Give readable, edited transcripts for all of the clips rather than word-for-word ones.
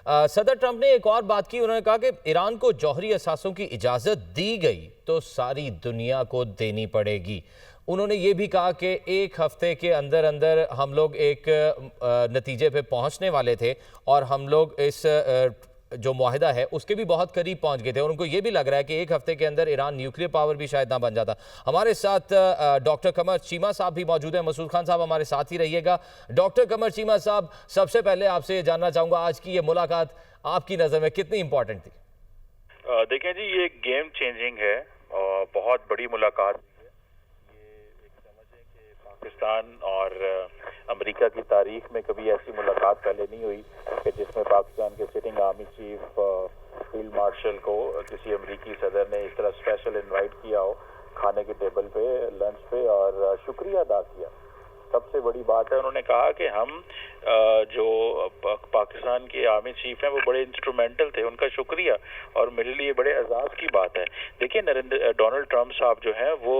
सदर ट्रंप ने एक और बात की। उन्होंने कहा कि ईरान को जौहरी असासों की इजाज़त दी गई तो सारी दुनिया को देनी पड़ेगी। उन्होंने ये भी कहा कि एक हफ्ते के अंदर अंदर हम लोग एक नतीजे पे पहुंचने वाले थे और हम लोग इस जो मुआहिदा है उसके भी बहुत करीब पहुंच गए थे, और उनको ये भी लग रहा है कि एक हफ्ते के अंदर ईरान न्यूक्लियर पावर भी शायद ना बन जाता। हमारे साथ डॉक्टर कमर चीमा साहब भी मौजूद हैं। मसूद खान साहब हमारे साथ ही रहिएगा। डॉक्टर कमर चीमा साहब, सबसे पहले आपसे ये जानना चाहूँगा, आज की ये मुलाकात आपकी नज़र में कितनी इंपॉर्टेंट थी? देखें जी, ये गेम चेंजिंग है और बहुत बड़ी मुलाकात। पाकिस्तान और अमेरिका की तारीख में कभी ऐसी मुलाकात पहले नहीं हुई कि जिसमें पाकिस्तान के sitting army chief field marshal को किसी अमेरिकी सदर ने इस तरह स्पेशल इनवाइट किया हो खाने के टेबल पे, लंच पे, और शुक्रिया अदा किया। सबसे बड़ी बात है, उन्होंने कहा कि हम जो पाकिस्तान के आर्मी चीफ हैं वो बड़े इंस्ट्रूमेंटल थे, उनका शुक्रिया, और मेरे लिए बड़े एजाज की बात है। देखिए, डोनाल्ड ट्रंप साहब जो हैं वो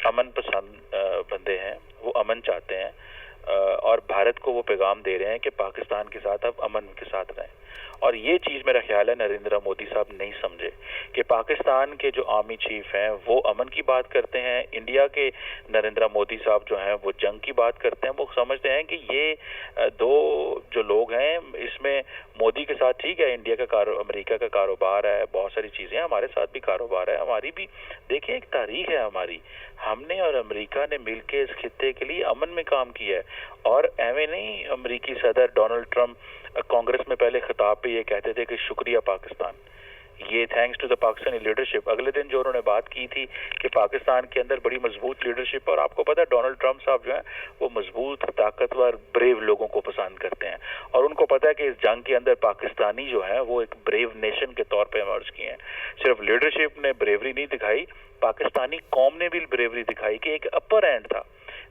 अमन पसंद बंदे हैं, वो अमन चाहते हैं और भारत को वो पैगाम दे रहे हैं कि पाकिस्तान के साथ अब अमन के साथ रहें। और ये चीज़ मेरा ख्याल है नरेंद्र मोदी साहब नहीं समझे कि पाकिस्तान के जो आर्मी चीफ हैं वो अमन की बात करते हैं, इंडिया के नरेंद्र मोदी साहब जो हैं वो जंग की बात करते हैं। वो समझते हैं कि ये दो जो लोग हैं, इसमें मोदी के साथ ठीक है, इंडिया का अमेरिका का कारोबार है, बहुत सारी चीज़ें, हमारे साथ भी कारोबार है, हमारी भी देखिए एक तारीख है हमारी। हमने और अमेरिका ने मिलकर इस खित्ते के लिए अमन में काम किया है, और एवं नहीं अमेरिकी सदर डोनाल्ड ट्रंप कांग्रेस में पहले खिताब पे ये कहते थे कि शुक्रिया पाकिस्तान, ये thanks to the Pakistani leadership. अगले दिन जो उन्होंने बात की थी कि पाकिस्तान के अंदर बड़ी मजबूत लीडरशिप, और आपको पता है डोनाल्ड ट्रंप साहब जो है वो मजबूत, ताकतवर, ब्रेव लोगों को पसंद करते हैं, और उनको पता है कि इस जंग के अंदर पाकिस्तानी जो है वो एक ब्रेव नेशन के तौर पर इमर्ज किए हैं। सिर्फ लीडरशिप ने ब्रेवरी नहीं दिखाई, पाकिस्तानी कौम ने भी ब्रेवरी दिखाई कि एक अपर हैंड था।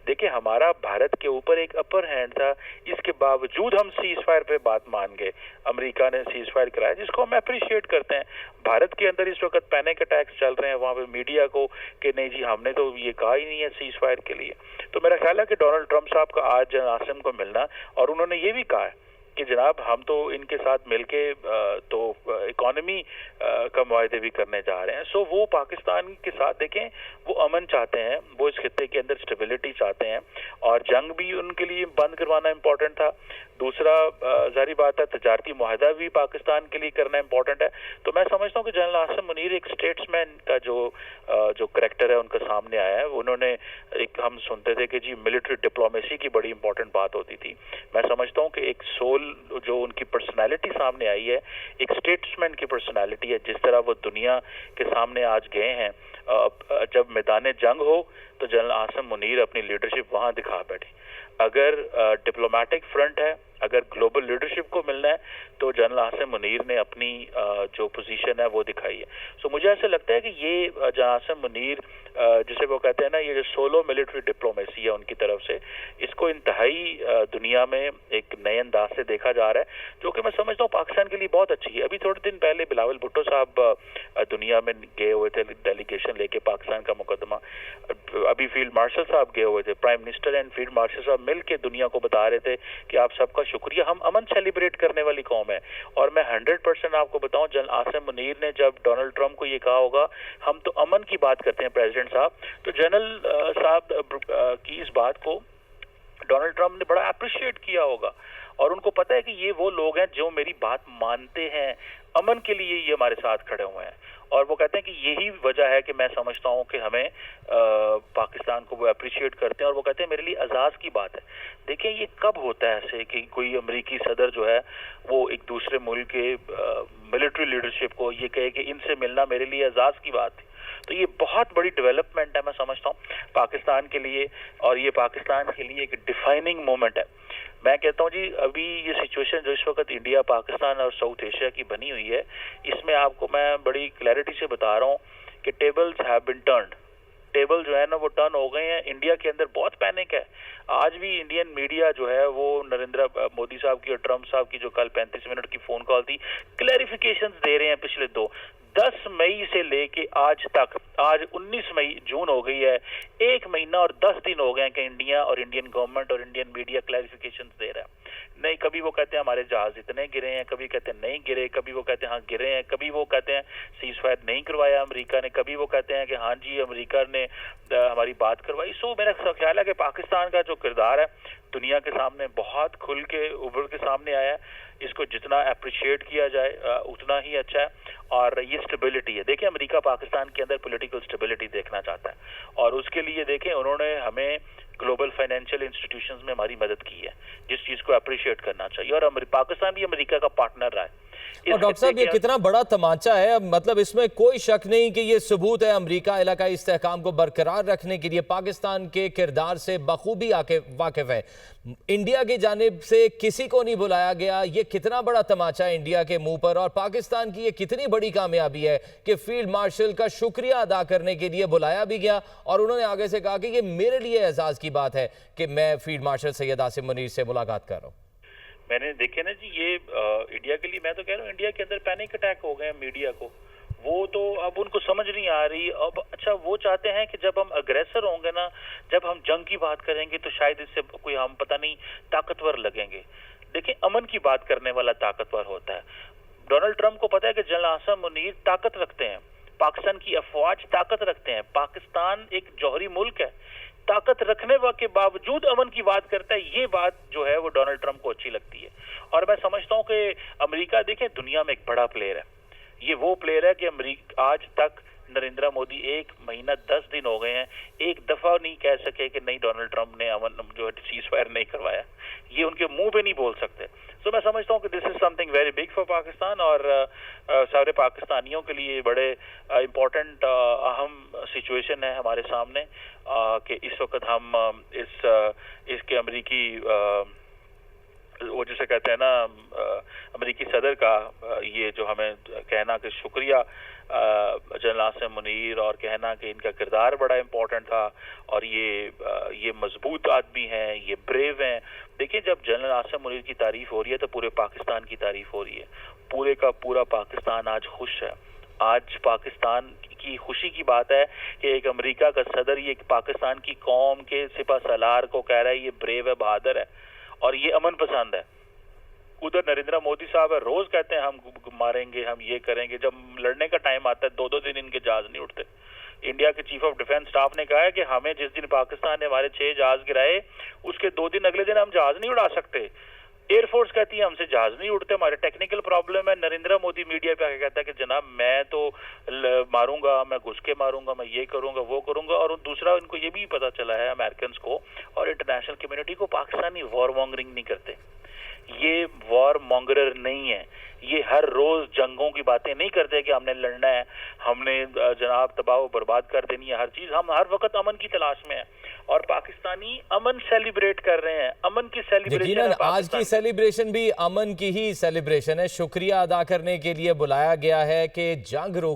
देखिए, हमारा भारत के ऊपर एक अपर हैंड था, इसके बावजूद हम सीज फायर पे बात मान गए। अमेरिका ने सीज फायर कराया, जिसको हम अप्रिशिएट करते हैं। भारत के अंदर इस वक्त पैनिक अटैक्स चल रहे हैं, वहां पे मीडिया को कि नहीं जी हमने तो ये कहा ही नहीं है सीज फायर के लिए। तो मेरा ख्याल है कि डोनाल्ड ट्रंप साहब का आज आसिम को मिलना, और उन्होंने ये भी कहा है कि जनाब हम तो इनके साथ मिलके तो इकोनॉमी का मुआहदे भी करने जा रहे हैं। सो वो पाकिस्तान के साथ देखें, वो अमन चाहते हैं, वो इस खित्ते के अंदर स्टेबिलिटी चाहते हैं, और जंग भी उनके लिए बंद करवाना इम्पोर्टेंट था। दूसरा जारी बात है, तजारती मुआहदा भी पाकिस्तान के लिए करना इम्पोर्टेंट है। तो मैं समझता हूँ कि जनरल आसिम मुनीर एक स्टेट्समैन का जो करैक्टर है उनका सामने आया है। उन्होंने एक, हम सुनते थे कि जी मिलिट्री डिप्लोमेसी की बड़ी इंपॉर्टेंट बात होती थी। मैं समझता हूँ कि एक सोल जो उनकी पर्सनालिटी सामने आई है, एक स्टेट्समैन की पर्सनालिटी है, जिस तरह वो दुनिया के सामने आज गए हैं। जब मैदान जंग हो तो जनरल आसिम मुनीर अपनी लीडरशिप वहां दिखा बैठे। अगर डिप्लोमेटिक फ्रंट है, अगर ग्लोबल लीडरशिप को मिलना है, तो जनरल आसिम मुनीर ने अपनी जो पोजीशन है वो दिखाई है। सो मुझे ऐसा लगता है कि ये जनरल आसिम मुनीर, जिसे वो कहते हैं ना, ये जो सोलो मिलिट्री डिप्लोमेसी है उनकी तरफ से, इसको इंतहाई दुनिया में एक नए अंदाज से देखा जा रहा है, जो कि मैं समझता हूँ पाकिस्तान के लिए बहुत अच्छी है। अभी थोड़े दिन पहले बिलावल भुट्टो साहब दुनिया में गए हुए थे डेलीगेशन लेके, पाकिस्तान का मुकदमा। अभी फील्ड मार्शल साहब गए हुए थे, prime minister and field marshal साहब मिल के दुनिया को बता रहे थे कि आप सबका शुक्रिया, हम अमन सेलिब्रेट करने वाली कौम है। और मैं 100% आपको बताऊं, जनरल आसिम मुनीर ने जब डोनाल्ड ट्रंप को ये कहा होगा हम तो अमन की बात करते हैं प्रेसिडेंट साहब, तो जनरल साहब की इस बात को डोनाल्ड ट्रंप ने बड़ा अप्रिशिएट किया होगा, और उनको पता है कि ये वो लोग हैं जो मेरी बात मानते हैं, अमन के लिए ये हमारे साथ खड़े हुए हैं। और वो कहते हैं कि यही वजह है कि मैं समझता हूं कि हमें पाकिस्तान को वो अप्रिशिएट करते हैं, और वो कहते हैं मेरे लिए एजाज की बात है। देखिए, ये कब होता है ऐसे कि कोई अमेरिकी सदर जो है वो एक दूसरे मुल्क के मिलिट्री लीडरशिप को ये कहे कि इनसे मिलना मेरे लिए एजाज की बात है। तो ये बहुत बड़ी डेवलपमेंट है, मैं समझता हूँ पाकिस्तान के लिए, और ये पाकिस्तान के लिए एक डिफाइनिंग मोमेंट है। मैं कहता हूँ जी, अभी ये सिचुएशन जो इस वक्त इंडिया, पाकिस्तान और साउथ एशिया की बनी हुई है, इसमें आपको मैं बड़ी क्लैरिटी से बता रहा हूँ कि tables have been turned. Table जो है ना वो टर्न हो गए हैं। इंडिया के अंदर बहुत पैनिक है। आज भी इंडियन मीडिया जो है वो नरेंद्र मोदी साहब की और ट्रंप साहब की जो कल 35 मिनट की फोन कॉल थी, क्लैरिफिकेशंस दे रहे हैं पिछले 10 मई से लेके आज तक, आज 19 मई जून हो गई है, 1 महीना और 10 दिन हो गए हैं कि इंडिया और इंडियन गवर्नमेंट और इंडियन मीडिया क्लैरिफिकेशंस दे रहा है। नहीं, कभी वो कहते हैं हमारे जहाज इतने गिरे हैं, कभी कहते हैं नहीं गिरे, कभी वो कहते हैं हाँ गिरे हैं, कभी वो कहते हैं सीज फायर नहीं करवाया अमेरिका ने, कभी वो कहते हैं कि हाँ जी अमेरिका ने हमारी बात करवाई। सो मेरा ख्याल है कि पाकिस्तान का जो किरदार है दुनिया के सामने बहुत खुल के उभर के सामने आया है। इसको जितना अप्रिशिएट किया जाए उतना ही अच्छा है। और ये स्टेबिलिटी है, देखिए अमेरिका पाकिस्तान के अंदर पॉलिटिकल स्टेबिलिटी देखना चाहता है और उसके लिए देखें उन्होंने हमें ग्लोबल फाइनेंशियल इंस्टीट्यूशंस में हमारी मदद की है, जिस चीज को अप्रिशिएट करना चाहिए। और पाकिस्तान भी अमेरिका का पार्टनर रहा है। और डॉक्टर साहब ये कितना बड़ा तमाचा है, मतलब इसमें कोई शक नहीं कि ये सबूत है अमेरिका इलाकाई इस्तेहकाम को बरकरार रखने के लिए पाकिस्तान के किरदार से बखूबी आके वाकिफ है। इंडिया की जानिब से किसी को नहीं बुलाया गया, ये कितना बड़ा तमाचा है इंडिया के मुंह पर। और पाकिस्तान की ये कितनी बड़ी कामयाबी है कि फील्ड मार्शल का शुक्रिया अदा करने के लिए बुलाया भी गया और उन्होंने आगे से कहा कि ये मेरे लिए एजाज की बात है कि मैं फील्ड मार्शल सैयद आसिम मुनीर से मुलाकात कर रहा हूँ। मैंने देखे ना जी, ये इंडिया के लिए मैं तो कह रहा हूँ इंडिया के अंदर पैनिक अटैक हो गए मीडिया को, वो तो अब उनको समझ नहीं आ रही। अब अच्छा वो चाहते हैं कि जब हम अग्रेसर होंगे ना, जब हम जंग की बात करेंगे तो शायद इससे कोई हम पता नहीं ताकतवर लगेंगे। देखिए अमन की बात करने वाला ताकतवर होता है। डोनाल्ड ट्रंप को पता है कि जनरल आसिम मुनीर ताकत रखते हैं, पाकिस्तान की अफवाज ताकत रखते हैं, पाकिस्तान एक जौहरी मुल्क है, ताकत रखने के बावजूद अमन की बात करता है। ये बात जो है वो डोनाल्ड ट्रंप को अच्छी लगती है। और मैं समझता हूँ कि अमेरिका देखें दुनिया में एक बड़ा प्लेयर है। ये वो प्लेयर है कि अमेरिका आज तक नरेंद्र मोदी 1 महीना 10 दिन हो गए हैं एक दफा नहीं कह सके कि नहीं डोनाल्ड ट्रंप ने अमन जो है सीज फायर नहीं करवाया। ये उनके मुंह पे नहीं बोल सकते। सो मैं समझता हूँ कि this is something very big for Pakistan और सारे पाकिस्तानियों के लिए बड़े इम्पोर्टेंट अहम सिचुएशन है हमारे सामने कि इस वक्त हम इसके अमेरिकी वो जिसे कहते हैं ना अमेरिकी सदर का ये जो हमें कहना कि शुक्रिया जनरल आसिम मुनीर और कहना कि इनका किरदार बड़ा इम्पोर्टेंट था और ये मजबूत आदमी हैं, ये ब्रेव हैं। देखिए जब जनरल आसिम मुनीर की तारीफ हो रही है तो पूरे पाकिस्तान की तारीफ हो रही है। पूरे का पूरा पाकिस्तान आज खुश है। आज पाकिस्तान की खुशी की बात है कि एक अमेरिका का सदर ये पाकिस्तान की कौम के सिपा सलार को कह रहा है ये ब्रेव है, बहादुर है और ये अमन पसंद है। उधर नरेंद्र मोदी साहब है, रोज कहते हैं हम मारेंगे, हम ये करेंगे। जब लड़ने का टाइम आता है 2-2 दिन इनके जहाज नहीं उठते। इंडिया के चीफ ऑफ डिफेंस स्टाफ ने कहा है कि हमें जिस दिन पाकिस्तान ने हमारे 6 जहाज गिराए उसके 2 दिन अगले दिन हम जहाज नहीं उड़ा सकते। एयरफोर्स कहती है हमसे जहाज नहीं उड़ते, हमारे टेक्निकल प्रॉब्लम है। नरेंद्र मोदी मीडिया पे आके कहता है कि जनाब मैं तो मारूंगा, मैं घुस के मारूंगा, मैं ये करूंगा वो करूंगा। और दूसरा इनको ये भी पता चला है अमेरिकन को और इंटरनेशनल कम्युनिटी को, पाकिस्तानी वॉर मॉन्गरिंग नहीं करते। ये वॉर मॉन्गरर नहीं है। ये हर रोज जंगों की बातें नहीं करते कि हमने लड़ना है, हमने जनाब तबाह बर्बाद कर देनी है हर चीज। हम हर वक्त अमन की तलाश में हैं और पाकिस्तानी अमन सेलिब्रेट कर रहे हैं। अमन की सेलिब्रेशन आज की सेलिब्रेशन भी अमन की ही सेलिब्रेशन है। शुक्रिया अदा करने के लिए बुलाया गया है कि जंग रोक